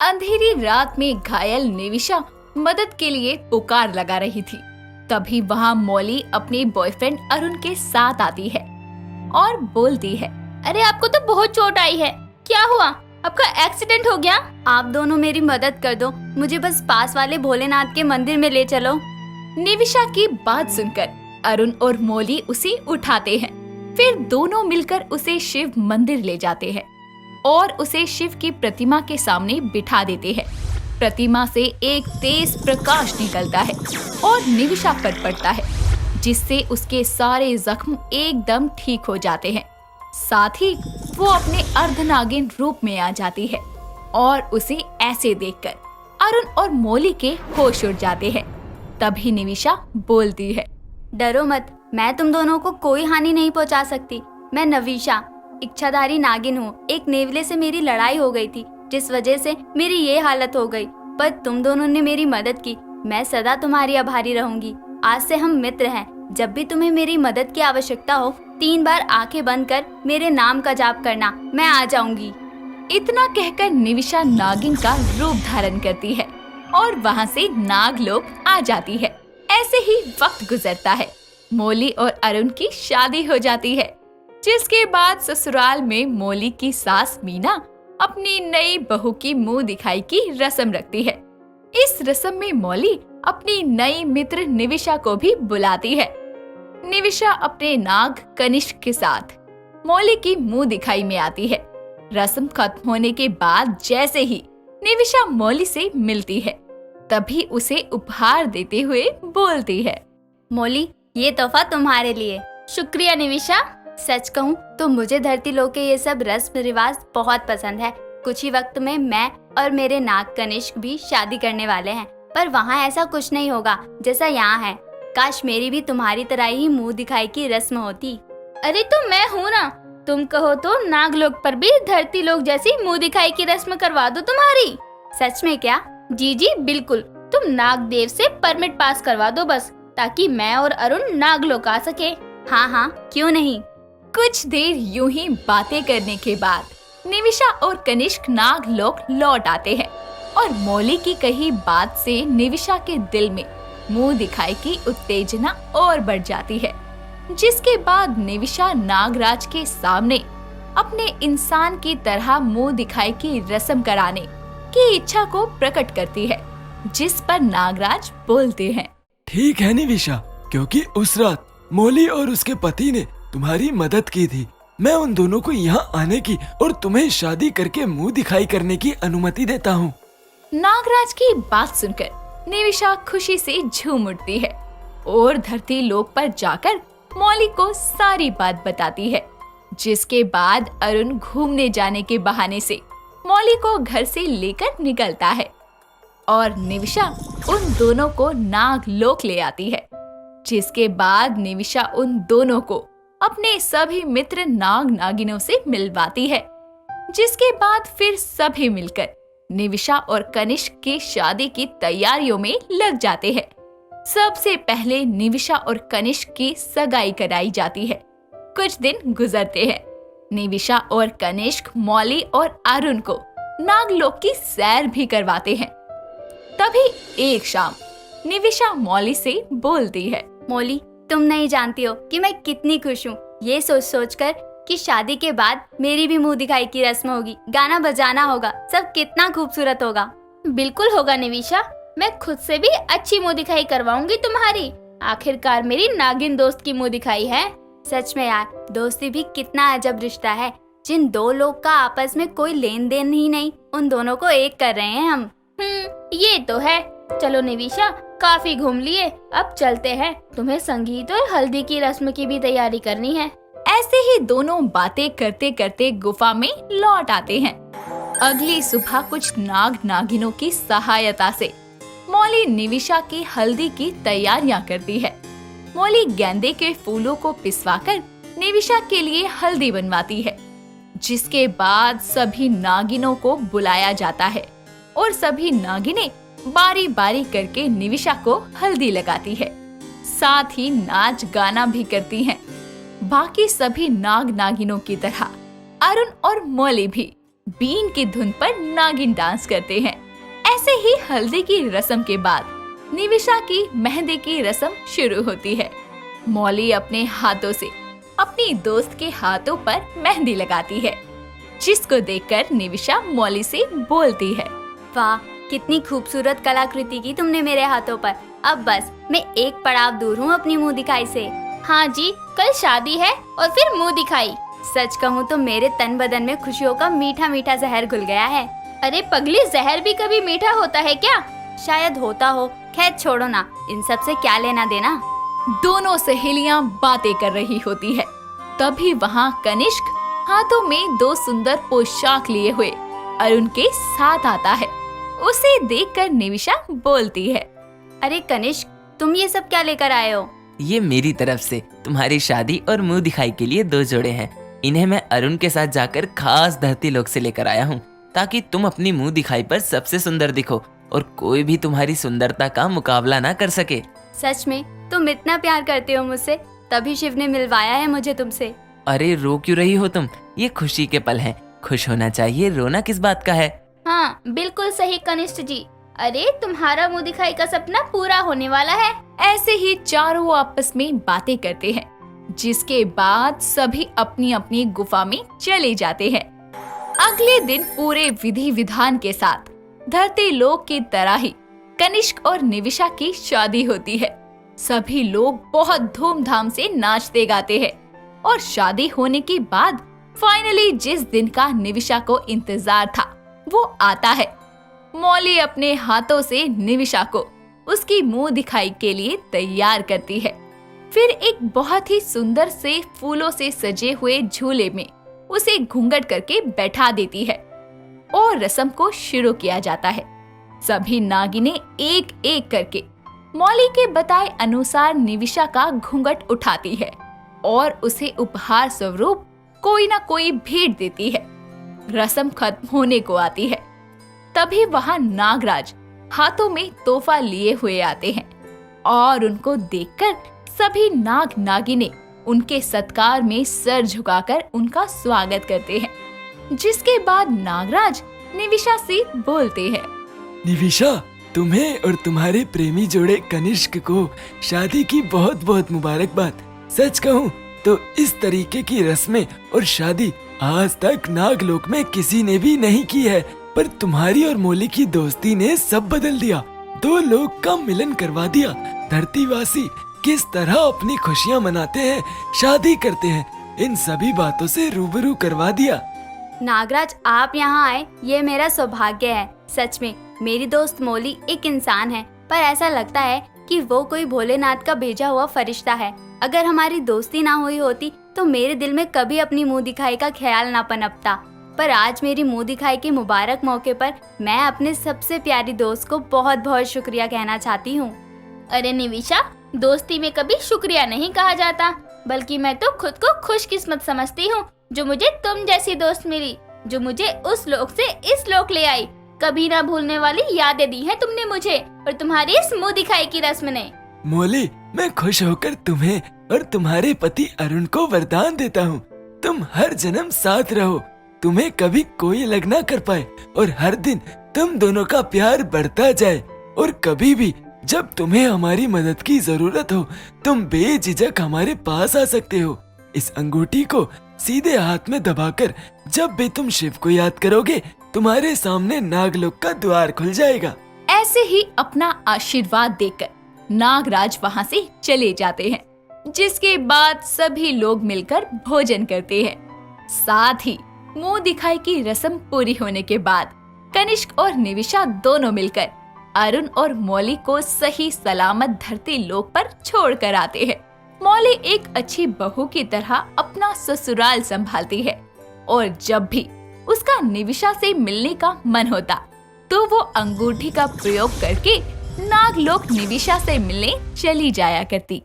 अंधेरी रात में घायल निविशा मदद के लिए पुकार लगा रही थी। तभी वहाँ मौली अपने बॉयफ्रेंड अरुण के साथ आती है और बोलती है, अरे आपको तो बहुत चोट आई है, क्या हुआ? आपका एक्सीडेंट हो गया? आप दोनों मेरी मदद कर दो, मुझे बस पास वाले भोलेनाथ के मंदिर में ले चलो। निविशा की बात सुनकर अरुण और मौली उसे उठाते हैं। फिर दोनों मिलकर उसे शिव मंदिर ले जाते हैं और उसे शिव की प्रतिमा के सामने बिठा देते हैं। प्रतिमा से एक तेज प्रकाश निकलता है और निविशा पर पड़ता है, जिससे उसके सारे जख्म एकदम ठीक हो जाते हैं। साथ ही वो अपने अर्धनागिन रूप में आ जाती है और उसे ऐसे देखकर अरुण और मौली के होश उड़ जाते हैं। तभी निविशा बोलती है, डरो मत, मैं तुम दोनों को कोई हानि नहीं पहुंचा सकती। मैं नविशा इच्छाधारी नागिन हूँ। एक नेवले से मेरी लड़ाई हो गई थी, जिस वजह से मेरी ये हालत हो गई, पर तुम दोनों ने मेरी मदद की। मैं सदा तुम्हारी आभारी रहूंगी। आज से हम मित्र हैं। जब भी तुम्हें मेरी मदद की आवश्यकता हो, 3 बार आंखें बंद कर मेरे नाम का जाप करना, मैं आ जाऊंगी। इतना कहकर निविशा नागिन का रूप धारण करती है और वहाँ से नागलोक आ जाती है। ऐसे ही वक्त गुजरता है। मौली और अरुण की शादी हो जाती है, जिसके बाद ससुराल में मौली की सास मीना अपनी नई बहू की मुंह दिखाई की रस्म रखती है। इस रस्म में मौली अपनी नई मित्र निविशा को भी बुलाती है। निविशा अपने नाग कनिष्क के साथ मौली की मुंह दिखाई में आती है। रस्म खत्म होने के बाद जैसे ही निविशा मौली से मिलती है, तभी उसे उपहार देते हुए बोलती है, मौली, ये तोहफा तुम्हारे लिए। शुक्रिया निविशा। सच कहूँ तो मुझे धरती लोक के ये सब रस्म रिवाज बहुत पसंद है। कुछ ही वक्त में मैं और मेरे नाग कनिष्क भी शादी करने वाले हैं, पर वहाँ ऐसा कुछ नहीं होगा जैसा यहाँ है। काश मेरी भी तुम्हारी तरह ही मुंह दिखाई की रस्म होती। अरे तो मैं हूँ ना, तुम कहो तो नागलोक पर भी धरती लोक जैसी मुंह दिखाई की रस्म करवा दो तुम्हारी। सच में क्या? जी जी बिल्कुल, तुम नागदेव से परमिट पास करवा दो बस, ताकि मैं और अरुण नागलोक आ सके। हाँ हाँ, क्यों नहीं। कुछ देर यूं ही बातें करने के बाद निविशा और कनिष्क नागलोक लौट आते हैं और मौली की कही बात से निविशा के दिल में मुंह दिखाई की उत्तेजना और बढ़ जाती है, जिसके बाद निविशा नागराज के सामने अपने इंसान की तरह मुंह दिखाई की रस्म कराने की इच्छा को प्रकट करती है, जिस पर नागराज बोलते हैं, ठीक है निविशा, क्योंकि उस रात मौली और उसके पति ने तुम्हारी मदद की थी, मैं उन दोनों को यहाँ आने की और तुम्हें शादी करके मुंह दिखाई करने की अनुमति देता हूँ। नागराज की बात सुनकर निविशा खुशी से झूम उठती है और धरती लोक पर जाकर मौली को सारी बात बताती है, जिसके बाद अरुण घूमने जाने के बहाने से मौली को घर से लेकर निकलता है और निविशा उन दोनों को नागलोक ले आती है, जिसके बाद निविशा उन दोनों को अपने सभी मित्र नाग नागिनों से मिलवाती है, जिसके बाद फिर सभी मिलकर निविशा और कनिष्क की शादी की तैयारियों में लग जाते हैं। सबसे पहले निविशा और कनिष्क की सगाई कराई जाती है। कुछ दिन गुजरते हैं। निविशा और कनिष्क मौली और अरुण को नागलोक की सैर भी करवाते हैं। तभी एक शाम निविशा मौली से बोलती है, मौली, तुम नहीं जानती हो कि मैं कितनी खुश हूँ, ये सोच सोच कर कि शादी के बाद मेरी भी मुंह दिखाई की रस्म होगी, गाना बजाना होगा, सब कितना खूबसूरत होगा। बिल्कुल होगा निविशा, मैं खुद से भी अच्छी मुंह दिखाई करवाऊंगी तुम्हारी। आखिरकार मेरी नागिन दोस्त की मुंह दिखाई है। सच में यार, दोस्ती भी कितना अजब रिश्ता है। जिन दो लोग का आपस में कोई लेन देन ही नहीं, उन दोनों को एक कर रहे हैं हम। ये तो है। चलो निविशा, काफी घूम लिए, अब चलते हैं। तुम्हें संगीत और हल्दी की रस्म की भी तैयारी करनी है। ऐसे ही दोनों बातें करते करते गुफा में लौट आते हैं। अगली सुबह कुछ नाग नागिनों की सहायता से मौली निविशा की हल्दी की तैयारियां करती है। मौली गेंदे के फूलों को पिसवाकर निविशा के लिए हल्दी बनवाती है, जिसके बाद सभी नागिनों को बुलाया जाता है और सभी नागिनें बारी बारी करके निविशा को हल्दी लगाती है। साथ ही नाच गाना भी करती हैं। बाकी सभी नाग नागिनों की तरह अरुण और मौली भी बीन की धुन पर नागिन डांस करते हैं। ऐसे ही हल्दी की रस्म के बाद निविशा की मेहंदी की रस्म शुरू होती है। मौली अपने हाथों से अपनी दोस्त के हाथों पर मेहंदी लगाती है, जिसको देखकर निविशा मौली से बोलती है, वाह, कितनी खूबसूरत कलाकृति की तुमने मेरे हाथों पर। अब बस मैं एक पड़ाव दूर हूँ अपनी मुंह दिखाई से। हाँ जी, कल शादी है और फिर मुंह दिखाई। सच कहूँ तो मेरे तन बदन में खुशियों का मीठा मीठा जहर घुल गया है। अरे पगली, जहर भी कभी मीठा होता है क्या? शायद होता हो, खैर छोड़ो ना, इन सब से क्या लेना देना। दोनों सहेलियां बातें कर रही होती है। तभी वहाँ कनिष्क हाथों में 2 सुंदर पोशाक लिए हुए अरुण के साथ आता है। उसे देखकर निविशा बोलती है, अरे कनिष्क, तुम ये सब क्या लेकर आए हो? ये मेरी तरफ से तुम्हारी शादी और मुंह दिखाई के लिए 2 जोड़े हैं। इन्हें मैं अरुण के साथ जाकर खास धरती लोक से लेकर आया हूँ, ताकि तुम अपनी मुंह दिखाई पर सबसे सुंदर दिखो और कोई भी तुम्हारी सुंदरता का मुकाबला ना कर सके। सच में तुम इतना प्यार करते हो मुझसे, तभी शिव ने मिलवाया है मुझे तुमसे। अरे रो क्यों रही हो तुम? ये खुशी के पल हैं, खुश होना चाहिए, रोना किस बात का है? हाँ बिल्कुल सही कनिष्ठ जी। अरे तुम्हारा मुंह दिखाई का सपना पूरा होने वाला है। ऐसे ही चारों आपस में बातें करते हैं, जिसके बाद सभी अपनी अपनी गुफा में चले जाते हैं। अगले दिन पूरे विधि विधान के साथ धरती लोक की तरह ही कनिष्क और निविशा की शादी होती है। सभी लोग बहुत धूमधाम से नाचते गाते हैं और शादी होने के बाद फाइनली जिस दिन का निविशा को इंतजार था वो आता है। मौली अपने हाथों से निविशा को उसकी मुंह दिखाई के लिए तैयार करती है। फिर एक बहुत ही सुंदर से फूलों से सजे हुए झूले में उसे घूंघट करके बैठा देती है और रस्म को शुरू किया जाता है। सभी नागिनें एक एक करके मौली के बताए अनुसार निविशा का घूंघट उठाती है और उसे उपहार स्वरूप कोई ना कोई भेंट देती है। रस्म खत्म होने को आती है। तभी वहाँ नागराज हाथों में तोहफा लिए हुए आते हैं और उनको देखकर सभी नाग नागिनें उनके सत्कार में सर झुकाकर उनका स्वागत करते हैं। जिसके बाद नागराज निविशा से बोलते हैं, निविशा, तुम्हें और तुम्हारे प्रेमी जोड़े कनिष्क को शादी की बहुत बहुत मुबारकबाद। सच कहूँ तो इस तरीके की रस्में और शादी आज तक नागलोक में किसी ने भी नहीं की है, पर तुम्हारी और मौली की दोस्ती ने सब बदल दिया। 2 लोग का मिलन करवा दिया। धरतीवासी किस तरह अपनी खुशियाँ मनाते हैं, शादी करते हैं, इन सभी बातों से रूबरू करवा दिया। नागराज, आप यहाँ आए ये मेरा सौभाग्य है। सच में मेरी दोस्त मौली एक इंसान है, पर ऐसा लगता है कि वो कोई भोलेनाथ का भेजा हुआ फरिश्ता है। अगर हमारी दोस्ती ना हुई होती तो मेरे दिल में कभी अपनी मुंह दिखाई का ख्याल ना पनपता। पर आज मेरी मुंह दिखाई के मुबारक मौके पर मैं अपने सबसे प्यारी दोस्त को बहुत बहुत शुक्रिया कहना चाहती हूँ। अरे निविशा, दोस्ती में कभी शुक्रिया नहीं कहा जाता, बल्कि मैं तो खुद को खुशकिस्मत समझती हूँ जो मुझे तुम जैसी दोस्त मिली, जो मुझे उस लोक से इस लोक ले आई। कभी ना भूलने वाली यादें दी हैं तुमने मुझे और तुम्हारी इस मुंह दिखाई की रस्म ने। मौली, मैं खुश होकर तुम्हें और तुम्हारे पति अरुण को वरदान देता हूँ, तुम हर जन्म साथ रहो, तुम्हें कभी कोई अलग ना कर पाए और हर दिन तुम दोनों का प्यार बढ़ता जाए। और कभी भी जब तुम्हें हमारी मदद की जरूरत हो तुम बेझिझक हमारे पास आ सकते हो। इस अंगूठी को सीधे हाथ में दबाकर जब भी तुम शिव को याद करोगे तुम्हारे सामने नागलोक का द्वार खुल जाएगा। ऐसे ही अपना आशीर्वाद देकर नागराज वहाँ से चले जाते हैं। जिसके बाद सभी लोग मिलकर भोजन करते हैं। साथ ही मुंह दिखाई की रस्म पूरी होने के बाद कनिष्क और निविशा दोनों मिलकर अरुण और मौली को सही सलामत धरती लोक पर छोड़ कर आते हैं। मौली एक अच्छी बहू की तरह अपना ससुराल संभालती है और जब भी उसका निविशा से मिलने का मन होता तो वो अंगूठी का प्रयोग करके नागलोक निविशा से मिलने चली जाया करती।